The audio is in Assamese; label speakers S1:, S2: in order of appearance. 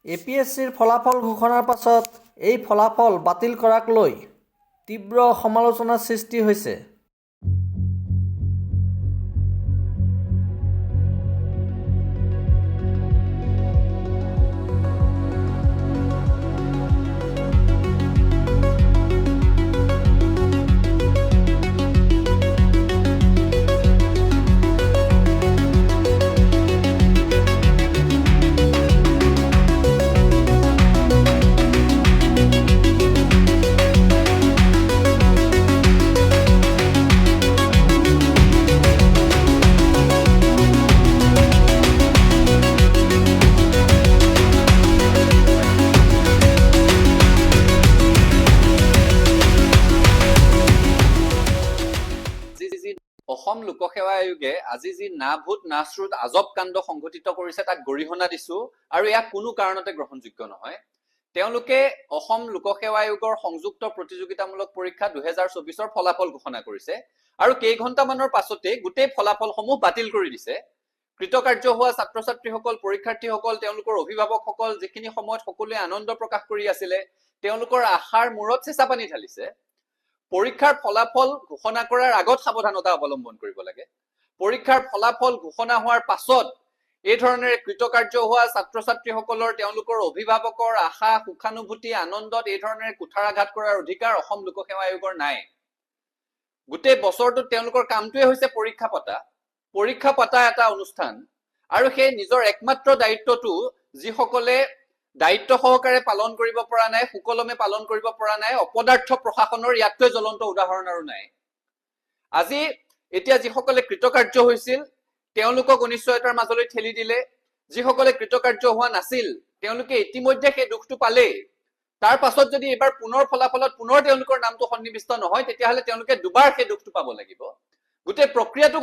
S1: এপিএছচিৰ ফলাফল ঘোষণাৰ পাছত এই ফলাফল বাতিল কৰাক লৈ তীব্ৰ সমালোচনাৰ সৃষ্টি হৈছে।
S2: অসম লোকসেৱা আয়োগে আজি যি না ভূত না শ্ৰুত আজব কাণ্ড সংঘটিত কৰিছে তাক গৰিহণা দিছো আৰু ইয়াক কোনো কাৰণতে গ্ৰহণযোগ্য নহয়। তেওঁলোকে অসম লোকসেৱা আয়োগৰ সংযুক্ত প্ৰতিযোগিতামূলক পৰীক্ষা 2024ৰ ফলাফল ঘোষণা কৰিছে আৰু কেইঘণ্টামানৰ পাছতে গোটেই ফলাফলসমূহ বাতিল কৰি দিছে। কৃতকাৰ্য হোৱা ছাত্ৰ ছাত্ৰীসকল, পৰীক্ষাৰ্থীসকল, তেওঁলোকৰ অভিভাৱকসকল যিখিনি সময়ত সকলোৱে আনন্দ প্ৰকাশ কৰি আছিলে, তেওঁলোকৰ আশাৰ মূৰত চেঁচা পানী ঢালিছে। পৰীক্ষাৰ ফলাফল ঘোষণা কৰাৰ আগত সাৱধানতা অৱলম্বন কৰিব লাগে। পৰীক্ষাৰ ফলাফল ঘোষণা হোৱাৰ পাছত এই ধৰণেৰে কৃতকাৰ্য হোৱা ছাত্ৰ ছাত্ৰীসকলৰ, তেওঁলোকৰ অভিভাৱকৰ আশা, সুখানুভূতি, আনন্দত এই ধৰণেৰে কুঠাৰাঘাত কৰাৰ অধিকাৰ অসম লোকসেৱা আয়োগৰ নাই। গোটেই বছৰটোত তেওঁলোকৰ কামটোৱে হৈছে পৰীক্ষা পতা এটা অনুষ্ঠান, আৰু সেই নিজৰ একমাত্ৰ দায়িত্বটো যিসকলে দায়িত্ব সহকাৰে পালন কৰিব পৰা নাই, সুকলমে পালন কৰিব পৰা নাই, অপদাৰ্থ প্ৰশাসনৰ ইয়াতকৈ জ্বলন্ত উদাহৰণ আৰু নাই। আজি এতিয়া যিসকলে কৃতকাৰ্য হৈছিল তেওঁলোকক অনিশ্চয়তাৰ মাজলৈ ঠেলি দিলে, যিসকলে কৃতকাৰ্য হোৱা নাছিল তেওঁলোকে ইতিমধ্যে সেই দুখটো পালেই। তাৰ পাছত যদি এবাৰ পুনৰ ফলাফলত পুনৰ তেওঁলোকৰ নামটো সন্নিৱিষ্ট নহয়, তেতিয়াহ'লে তেওঁলোকে দুবাৰ সেই দুখটো পাব লাগিব। গোটেই প্ৰক্ৰিয়াটো